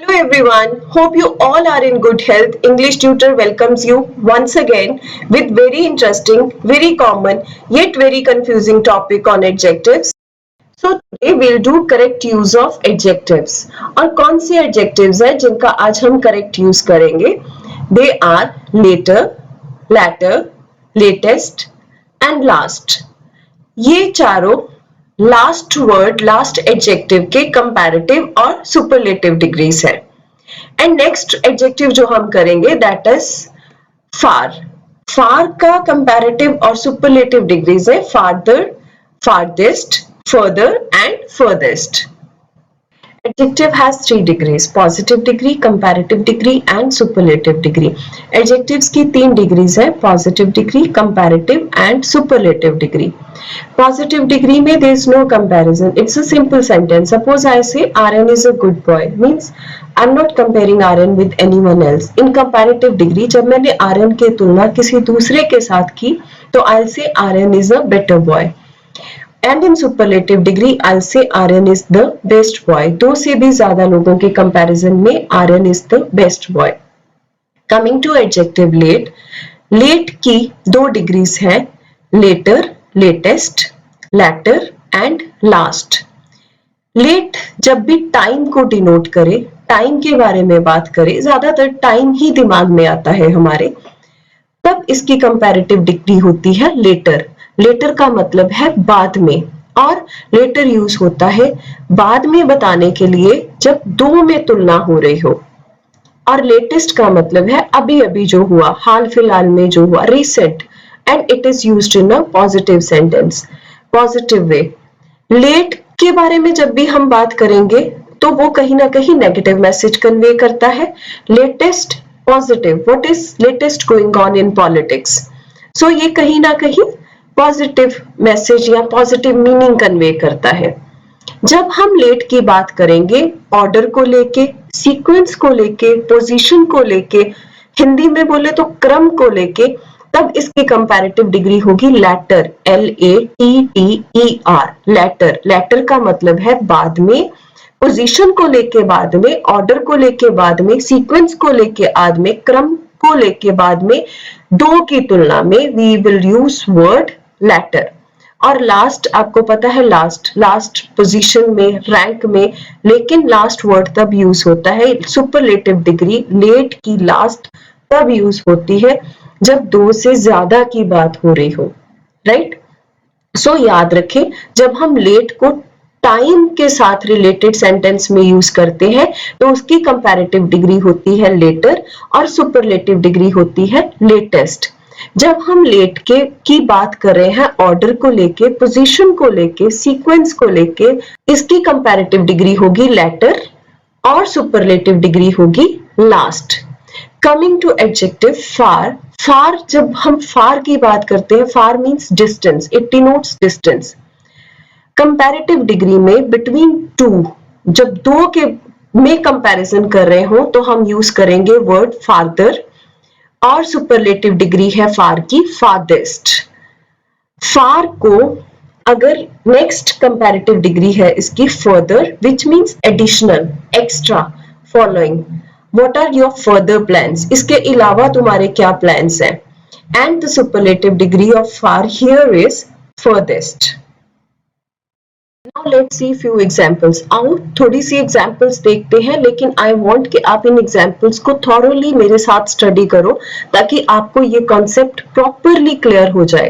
Hello everyone, hope you all are in good health. English Tutor welcomes you once again with very interesting, very common yet very confusing topic on adjectives. So today we'll do correct use of adjectives. और कौन से adjectives हैं जिनका आज हम correct use करेंगे? They are later, latter, latest and last. ये चारों लास्ट वर्ड लास्ट एडजेक्टिव के कंपैरेटिव और सुपरलेटिव डिग्रीज है एंड नेक्स्ट एडजेक्टिव जो हम करेंगे दैट इज फार फार का कंपैरेटिव और सुपरलेटिव डिग्रीज है farther farthest further and furthest. Adjective has 3 degrees: positive degree, comparative degree and superlative degree. Adjectives की 3 degrees है: positive degree, comparative and superlative degree. Positive degree में there is no comparison. It's a simple sentence. Suppose I say RN is a good boy. Means I'm not comparing RN with anyone else. In comparative degree जब मैंने RN की तुलना किसी दूसरे के साथ की तो I'll say RN is a better boy. And in superlative degree, I'll say RN is the best boy. दो से भी ज्यादा लोगों के comparison में RN is the best boy. Coming to adjective late, late की 2 degrees हैं: later, latest, latter and last. Late जब भी time को denote करे, time के बारे में बात करे, ज्यादातर time ही दिमाग में आता है हमारे, तब इसकी कंपैरेटिव डिग्री होती है लेटर. लेटर का मतलब है बाद में और लेटर यूज होता है बाद में बताने के लिए जब दो में तुलना हो रही हो. और लेटेस्ट का मतलब है अभी अभी जो हुआ, हाल फिलहाल में जो हुआ, recent. And it is used in a positive sentence, positive way. Late के बारे में जब भी हम बात करेंगे तो वो कहीं ना कहीं नेगेटिव मैसेज कन्वे करता है. Latest positive, what is latest going on in politics. So ये कहीं ना कहीं पॉजिटिव मैसेज या पॉजिटिव मीनिंग कन्वे करता है. जब हम लेट की बात करेंगे ऑर्डर को लेके, सीक्वेंस को लेके, पोजीशन को लेके, हिंदी में बोले तो क्रम को लेके, तब इसकी कंपैरेटिव डिग्री होगी लैटर, LATTER. लैटर, लैटर का मतलब है बाद में, पोजीशन को लेके बाद में, ऑर्डर को लेके बाद में, सीक्वेंस को लेके बाद में, क्रम को लेके बाद में, दो की तुलना में we will use word latter. और लास्ट आपको पता है, लास्ट लास्ट पोजीशन में, रैंक में, लेकिन लास्ट वर्ड तब यूज होता है. सुपरलेटिव डिग्री लेट की लास्ट तब यूज होती है जब दो से ज्यादा की बात हो रही हो, राइट. सो याद रखें, जब हम लेट को टाइम के साथ रिलेटेड सेंटेंस में यूज करते हैं तो उसकी कंपैरेटिव डिग्री होती है लेटर और सुपरलेटिव डिग्री होती है लेटेस्ट. जब हम लेट के की बात कर रहे हैं ऑर्डर को लेके, पोजीशन को लेके, सीक्वेंस को लेके, इसकी कंपैरेटिव डिग्री होगी लेटर और सुपरलेटिव डिग्री होगी last. Coming to adjective far. Far, जब हम फार की बात करते हैं, far means distance, it denotes distance. Comparative degree में बिटवीन टू, जब दो के में कंपैरिजन कर रहे हो तो हम यूज करेंगे वर्ड फार्दर और सुपरलेटिव डिग्री है फार की फार्देस्ट. फार को अगर नेक्स्ट कंपैरेटिव डिग्री है इसकी further, which means additional, extra, following. What are your further plans, इसके अलावा तुम्हारे क्या प्लान्स हैं. And the superlative degree of far here is furthest. Now let's see few examples. आओ थोड़ी सी एग्जाम्पल्स देखते हैं, लेकिन आई वांट कि आप इन एग्जाम्पल्स को थॉरोली मेरे साथ स्टडी करो ताकि आपको ये कॉन्सेप्ट प्रॉपरली क्लियर हो जाए.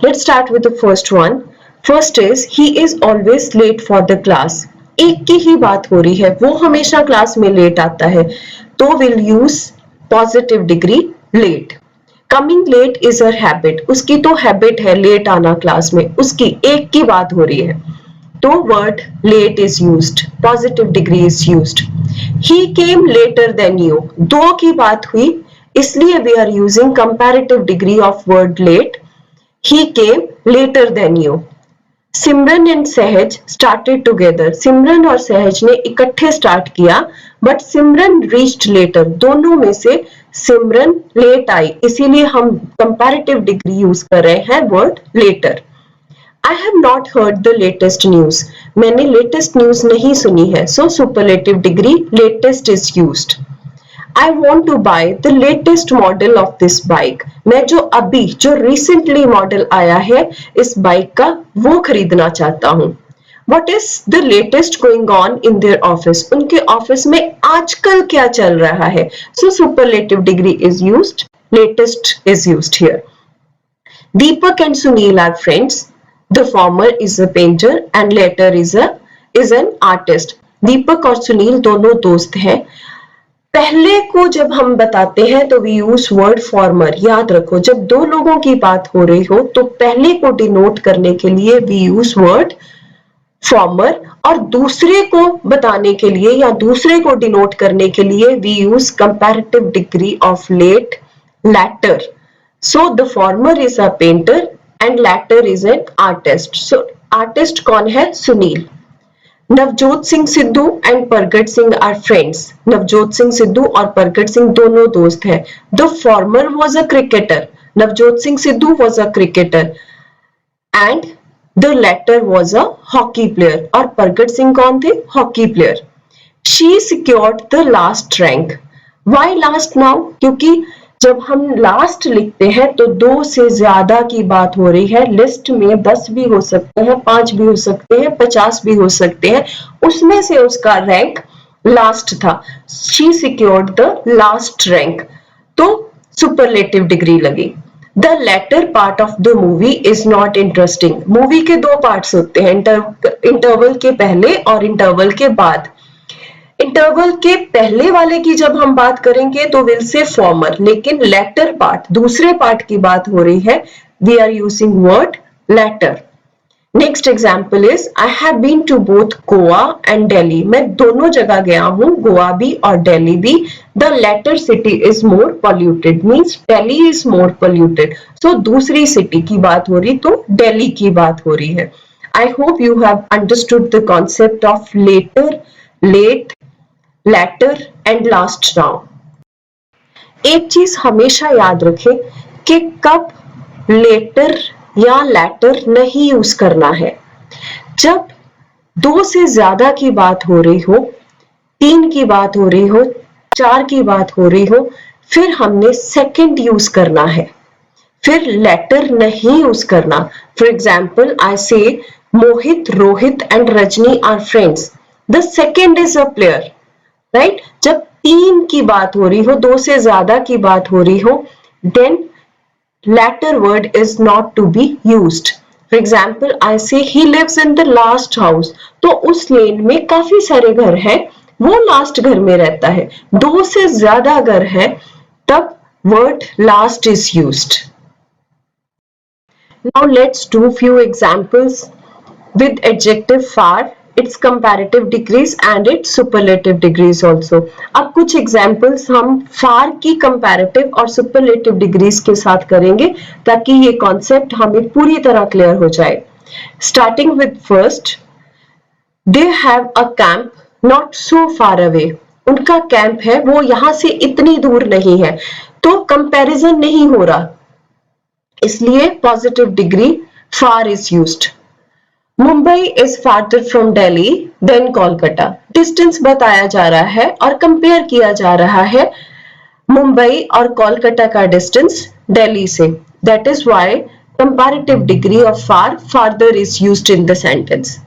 Let's start with the first one. First is he is always late for the class. एक की ही बात हो रही है, वो हमेशा क्लास में लेट आता है, तो will use positive degree late. Coming late is her habit, उसकी तो हैबिट है लेट आना क्लास में, उसकी एक की बात हो रही है तो word late is used, positive degree is used. He came later than you, दो की बात हुई इसलिए we are using comparative degree of word late. He came later than you. Simran and सहज started together, सिमरन और सहज ने इकट्ठे स्टार्ट किया बट सिमरन reached later, दोनों में से सिमरन लेट आई, इसीलिए हम comparative degree यूज कर रहे हैं word later. I have not heard the latest news. मैंने लेटेस्ट न्यूज नहीं सुनी है. So superlative degree latest is used. I want to buy the latest model of this bike. मैं जो recently मॉडल आया है इस बाइक का वो खरीदना चाहता हूँ. What is the latest going on in their office? उनके ऑफिस में आजकल क्या चल रहा है? So superlative degree is used. Latest is used here. Deepak and Sunil are friends. The former is a painter and later is an artist. दीपक और सुनील दोनों दोस्त हैं. पहले को जब हम बताते हैं तो वी यूज वर्ड फॉर्मर. याद रखो जब दो लोगों की बात हो रही हो तो पहले को डिनोट करने के लिए वी यूज वर्ड फॉर्मर और दूसरे को बताने के लिए या दूसरे को डिनोट करने के लिए we use comparative degree of latter. So the former is a painter and latter is an artist. So artist कौन है? Sunil. Navjot Singh Sidhu and Pargat Singh are friends. Navjot Singh Sidhu और परगट सिंह दोनों दोस्त हैं. The former was a cricketer. Navjot Singh Sidhu was a cricketer and the latter was a hockey player. और परगट सिंह कौन थे? Hockey player. She secured the last rank. Why last now? क्योंकि जब हम लास्ट लिखते हैं तो 2 से ज्यादा की बात हो रही है. लिस्ट में 10 भी हो सकते हैं, 5 भी हो सकते हैं, 50 भी हो सकते हैं. उसमें से उसका रैंक लास्ट था. She secured the last rank. तो सुपरलेटिव डिग्री लगी. The latter part of the movie is not interesting. Movie के 2 पार्ट्स होते हैं, इंटरवल के पहले और इंटरवल के बाद. इंटरवल के पहले वाले की जब हम बात करेंगे तो विल से फॉर्मर, लेकिन लेटर पार्ट दूसरे पार्ट की बात हो रही है. We are using word latter. Next example is I have been to both Goa and Delhi. मैं दोनों जगह गया हूं, गोवा भी और दिल्ली भी. The latter city is more polluted means Delhi is more polluted. So दूसरी सिटी की बात हो रही तो दिल्ली की बात हो रही है. I hope you have understood the concept of later, late, latter and last now. एक चीज हमेशा याद रखें कि कब लेटर या लेटर नहीं यूज करना है. जब 2 से ज्यादा की बात हो रही हो, 3 की बात हो रही हो, 4 की बात हो रही हो, फिर हमने सेकंड यूज करना है, फिर लेटर नहीं यूज करना. For example I say Mohit, Rohit and Rajni are friends. The second is a player, right. जब 3 की बात हो रही हो, 2 से ज्यादा की बात हो रही हो, then latter word is not to be used. For example, I say he lives in the last house. तो उस लेन में काफी सारे घर हैं, वो लास्ट घर में रहता है. 2 से ज्यादा घर है तब word last is used. Now let's do few examples with adjective far, its comparative degrees and its superlative degrees also. अब कुछ examples हम far की comparative और superlative degrees के साथ करेंगे ताकि ये concept हमें पूरी तरह clear हो जाए. Starting with first, they have a camp not so far away. उनका कैंप है वो यहां से इतनी दूर नहीं है, तो कंपैरिजन नहीं हो रहा, इसलिए positive degree far is used. Mumbai is farther from Delhi than Kolkata. Distance बताया जा रहा है और कंपेयर किया जा रहा है मुंबई और कोलकाता का डिस्टेंस दिल्ली से. That is why comparative degree of far, farther is used in the sentence.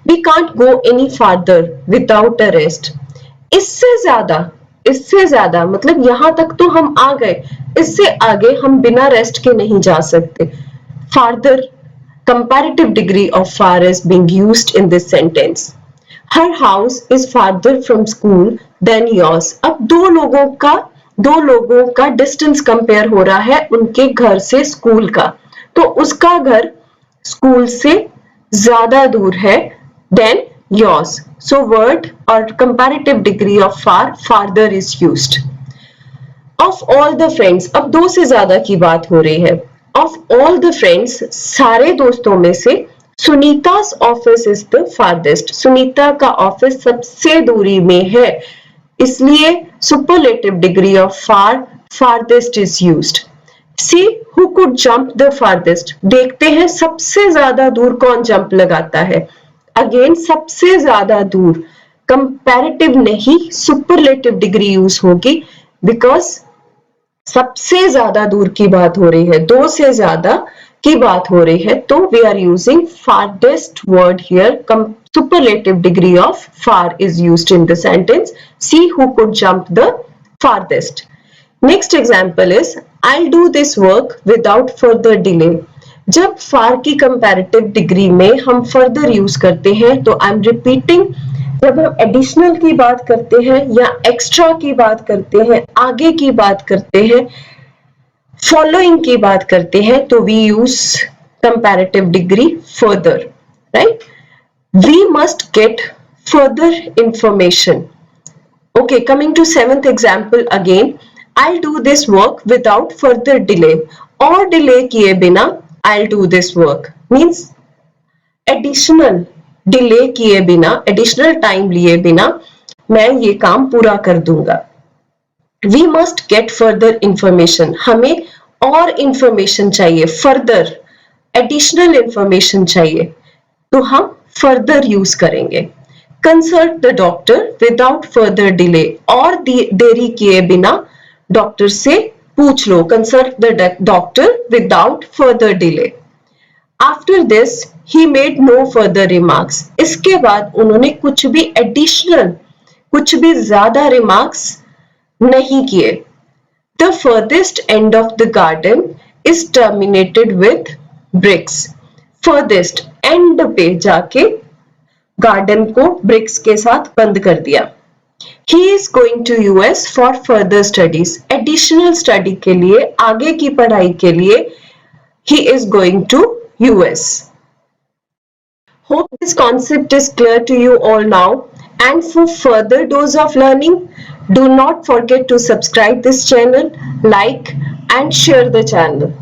We can't go any farther without a rest. इससे ज्यादा मतलब यहां तक तो हम आ गए, इससे आगे हम बिना रेस्ट के नहीं जा सकते. Farther, comparative degree of far is being used in this sentence. Her house is farther from school than yours. अब दो लोगों का डिस्टेंस कंपेयर हो रहा है उनके घर से स्कूल का, तो उसका घर स्कूल से ज्यादा दूर है than yours. So word or comparative degree of far, farther is used. Of all the friends, अब 2 से ज्यादा की बात हो रही है. Of all the friends, सारे दोस्तों में से सुनीता's office is the farthest. Sunita का ऑफिस सबसे दूरी में है, इसलिए superlative degree of far, farthest is used. See who could jump the farthest, देखते हैं सबसे ज्यादा दूर कौन जंप लगाता है। अगेन सबसे ज्यादा दूर, कंपैरेटिव नहीं सुपरलेटिव डिग्री यूज होगी, बिकॉज सबसे ज्यादा दूर की बात हो रही है, दो से ज्यादा की बात हो रही है, तो we are using farthest word here. Superlative degree of far is used in the sentence. See who could jump the farthest. Next example is I'll do this work without further delay. जब far की comparative degree में हम further use करते हैं, तो I'm repeating, जब हम additional की बात करते हैं या एक्स्ट्रा की बात करते हैं, आगे की बात करते हैं, फॉलोइंग की बात करते हैं, तो we use comparative degree further, right. We must get further information. Okay, coming to seventh example again, I do this work without further delay, और डिले किए बिना I do this work means additional delay किए बिना, additional time लिए बिना मैं ये काम पूरा कर दूंगा। We must get further information, हमें और इंफॉर्मेशन चाहिए, फर्दर एडिशनल इंफॉर्मेशन चाहिए, तो हम फर्दर यूज करेंगे। Consult the doctor without further delay, और देरी किए बिना डॉक्टर से पूछ लो, consult the doctor without further delay. After this he made no further remarks, इसके बाद उन्होंने कुछ भी एडिशनल, कुछ भी ज्यादा रिमार्क्स नहीं किए। The furthest end of the garden is terminated with bricks, furthest end पे जाके गार्डन को ब्रिक्स के साथ बंद कर दिया। He is going to US for further studies, additional study के लिए, आगे की पढ़ाई के लिए he is going to US. Hope this concept is clear to you all now, and for further dose of learning, do not forget to subscribe this channel, like and share the channel.